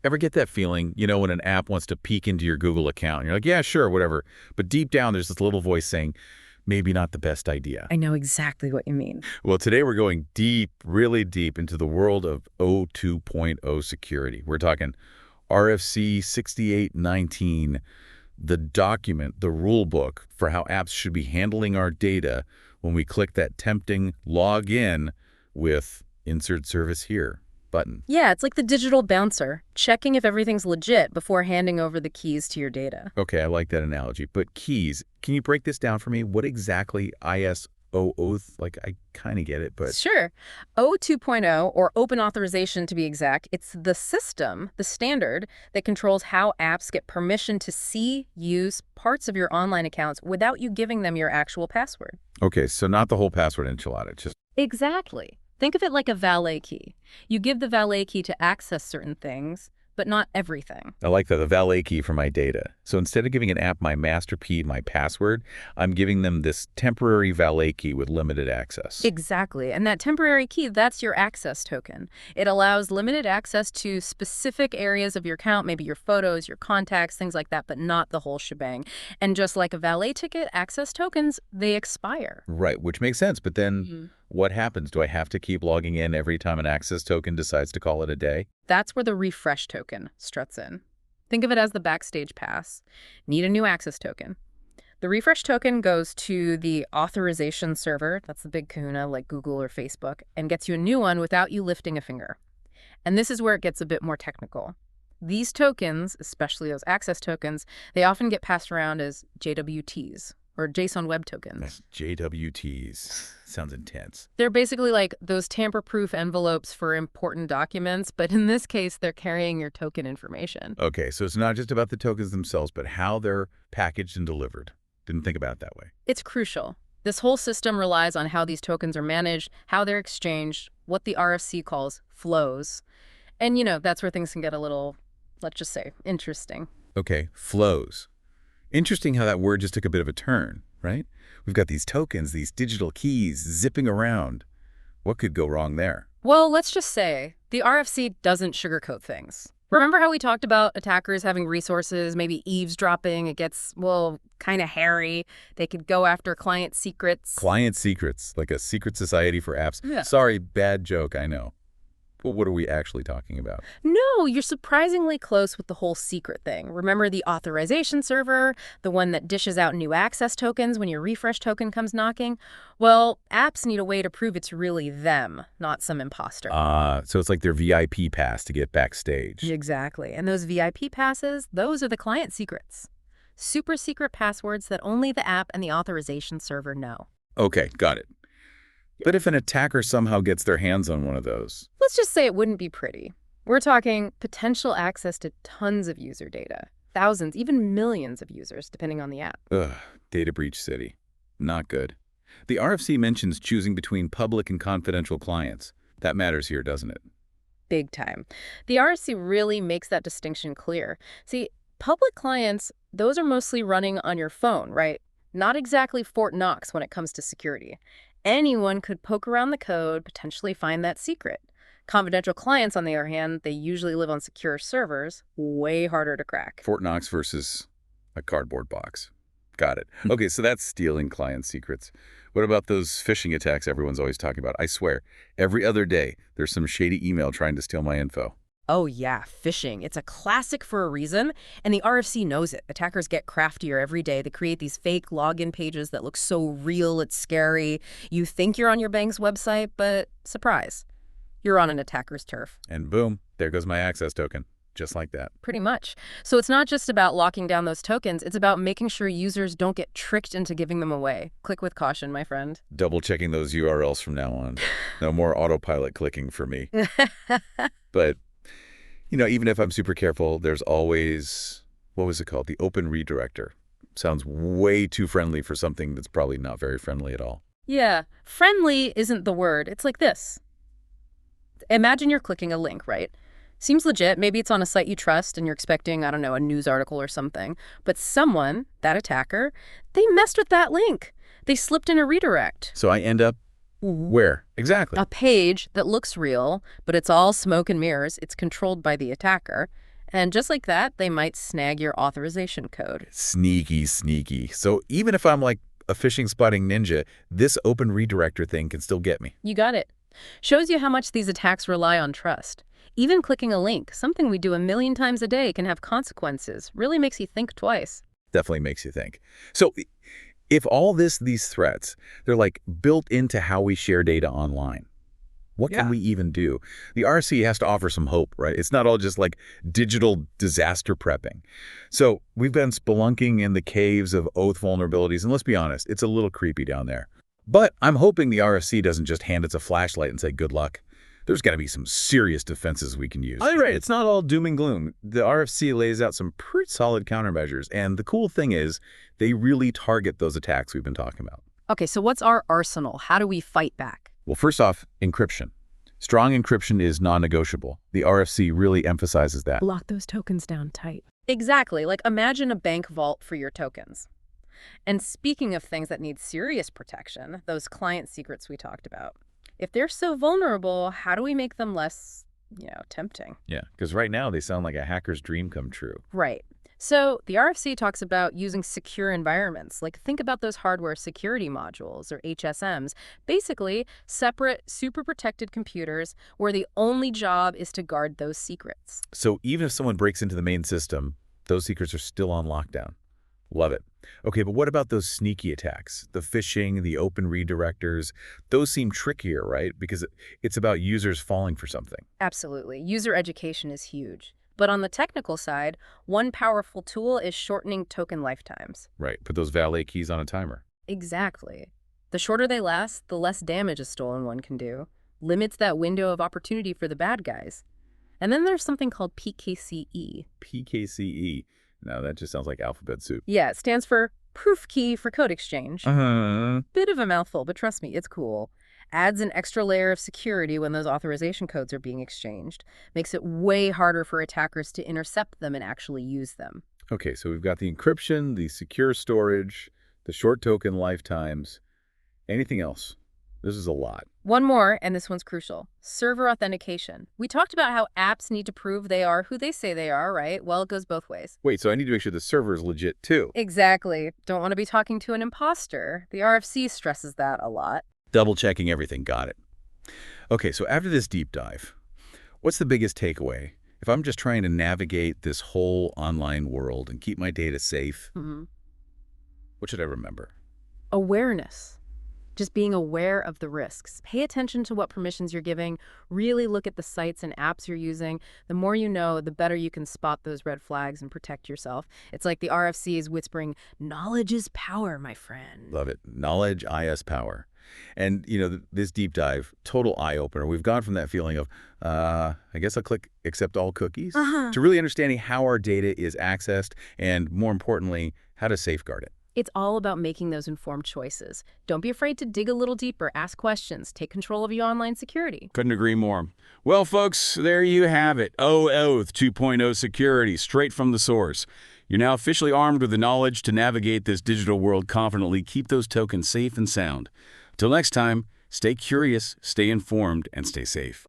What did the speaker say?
Ever get that feeling, when an app wants to peek into your Google account, and you're like, yeah, sure, whatever. But deep down, there's this little voice saying, maybe not the best idea. I know exactly what you mean. Well, today we're going deep, really deep into the world of OAuth 2.0 security. We're talking RFC 6819, the document, the rule book for how apps should be handling our data when we click that tempting log in with insert service here button. Yeah, it's like the digital bouncer, checking if everything's legit before handing over the keys to your data. Okay, I like that analogy. But keys, can you break this down for me? What exactly OAuth? Like, I kind of get it, but... Sure. OAuth 2.0, or open authorization to be exact, it's the system, the standard, that controls how apps get permission to see, use parts of your online accounts without you giving them your actual password. Okay, so not the whole password enchilada, just... Exactly. Think of it like a valet key. You give the valet key to access certain things, but not everything. I like that, the valet key for my data. So instead of giving an app my master key, my password, I'm giving them this temporary valet key with limited access. Exactly. And that temporary key, that's your access token. It allows limited access to specific areas of your account, maybe your photos, your contacts, things like that, but not the whole shebang. And just like a valet ticket, access tokens, they expire. Right, which makes sense. But then what happens? Do I have to keep logging in every time an access token decides to call it a day? That's where the refresh token struts in. Think of it as the backstage pass. Need a new access token. The refresh token goes to the authorization server, that's the big kahuna like Google or Facebook, and gets you a new one without you lifting a finger. And this is where it gets a bit more technical. These tokens, especially those access tokens, they often get passed around as JWTs, or JSON Web Tokens. That's JWTs. Sounds intense. They're basically like those tamper-proof envelopes for important documents, but in this case, they're carrying your token information. Okay, so it's not just about the tokens themselves, but how they're packaged and delivered. Didn't think about it that way. It's crucial. This whole system relies on how these tokens are managed, how they're exchanged, what the RFC calls flows. And, that's where things can get a little, let's just say, interesting. Okay, flows. Interesting how that word just took a bit of a turn, right? We've got these tokens, these digital keys zipping around. What could go wrong there? Well, let's just say the RFC doesn't sugarcoat things. Remember how we talked about attackers having resources, maybe eavesdropping? It gets, kind of hairy. They could go after client secrets. Client secrets, like a secret society for apps. Yeah. Sorry, bad joke, I know. But what are we actually talking about? No, you're surprisingly close with the whole secret thing. Remember the authorization server, the one that dishes out new access tokens when your refresh token comes knocking? Well, apps need a way to prove it's really them, not some imposter. So it's like their VIP pass to get backstage. Exactly. And those VIP passes, those are the client secrets. Super secret passwords that only the app and the authorization server know. Okay, got it. But if an attacker somehow gets their hands on one of those? Let's just say it wouldn't be pretty. We're talking potential access to tons of user data. Thousands, even millions of users, depending on the app. Ugh, data breach city. Not good. The RFC mentions choosing between public and confidential clients. That matters here, doesn't it? Big time. The RFC really makes that distinction clear. See, public clients, those are mostly running on your phone, right? Not exactly Fort Knox when it comes to security. Anyone could poke around the code, potentially find that secret. Confidential clients, on the other hand, they usually live on secure servers, way harder to crack. Fort Knox versus a cardboard box. Got it. Okay, so that's stealing client secrets. What about those phishing attacks everyone's always talking about? I swear, every other day, there's some shady email trying to steal my info. Oh yeah, phishing. It's a classic for a reason, and the RFC knows it. Attackers get craftier every day. They create these fake login pages that look so real, it's scary. You think you're on your bank's website, but surprise, you're on an attacker's turf. And boom, there goes my access token. Just like that. Pretty much. So it's not just about locking down those tokens, it's about making sure users don't get tricked into giving them away. Click with caution, my friend. Double checking those URLs from now on. No more autopilot clicking for me. But even if I'm super careful, there's always, what was it called? The open redirector. Sounds way too friendly for something that's probably not very friendly at all. Yeah, friendly isn't the word. It's like this. Imagine you're clicking a link, right? Seems legit. Maybe it's on a site you trust and you're expecting, I don't know, a news article or something. But someone, that attacker, they messed with that link. They slipped in a redirect. So I end up where? Exactly. A page that looks real, but it's all smoke and mirrors. It's controlled by the attacker. And just like that, they might snag your authorization code. Sneaky, sneaky. So even if I'm like a phishing spotting ninja, this open redirector thing can still get me. You got it. Shows you how much these attacks rely on trust. Even clicking a link, something we do a million times a day, can have consequences. Really makes you think twice. Definitely makes you think. So if all these threats, they're like built into how we share data online, what can we even do? The RFC has to offer some hope, right? It's not all just like digital disaster prepping. So we've been spelunking in the caves of OAuth vulnerabilities, and let's be honest, it's a little creepy down there. But I'm hoping the RFC doesn't just hand us a flashlight and say, good luck. There's got to be some serious defenses we can use. Right. It's not all doom and gloom. The RFC lays out some pretty solid countermeasures. And the cool thing is they really target those attacks we've been talking about. Okay, so what's our arsenal? How do we fight back? Well, first off, encryption. Strong encryption is non-negotiable. The RFC really emphasizes that. Lock those tokens down tight. Exactly. Like imagine a bank vault for your tokens. And speaking of things that need serious protection, those client secrets we talked about. If they're so vulnerable, how do we make them less, tempting? Yeah, because right now they sound like a hacker's dream come true. Right. So the RFC talks about using secure environments. Like think about those hardware security modules, or HSMs. Basically, separate, super protected computers where the only job is to guard those secrets. So even if someone breaks into the main system, those secrets are still on lockdown. Love it. Okay, but what about those sneaky attacks? The phishing, the open redirectors, those seem trickier, right? Because it's about users falling for something. Absolutely. User education is huge. But on the technical side, one powerful tool is shortening token lifetimes. Right, put those valet keys on a timer. Exactly. The shorter they last, the less damage a stolen one can do. Limits that window of opportunity for the bad guys. And then there's something called PKCE. PKCE. Now that just sounds like alphabet soup. Yeah, it stands for Proof Key for Code Exchange. Bit of a mouthful, but trust me, it's cool. Adds an extra layer of security when those authorization codes are being exchanged. Makes it way harder for attackers to intercept them and actually use them. Okay, so we've got the encryption, the secure storage, the short token lifetimes. Anything else? This is a lot. One more, and this one's crucial. Server authentication. We talked about how apps need to prove they are who they say they are, right? Well, it goes both ways. Wait, so I need to make sure the server is legit too. Exactly. Don't want to be talking to an imposter. The RFC stresses that a lot. Double checking everything. Got it. Okay, so after this deep dive, what's the biggest takeaway? If I'm just trying to navigate this whole online world and keep my data safe, what should I remember? Awareness. Just being aware of the risks. Pay attention to what permissions you're giving. Really look at the sites and apps you're using. The more you know, the better you can spot those red flags and protect yourself. It's like the RFC is whispering, knowledge is power, my friend. Love it. Knowledge is power. And, this deep dive, total eye-opener. We've gone from that feeling of, I guess I'll click accept all cookies, to really understanding how our data is accessed and, more importantly, how to safeguard it. It's all about making those informed choices. Don't be afraid to dig a little deeper, ask questions, take control of your online security. Couldn't agree more. Well, folks, there you have it. OAuth 2.0 security, straight from the source. You're now officially armed with the knowledge to navigate this digital world confidently, keep those tokens safe and sound. Till next time, stay curious, stay informed, and stay safe.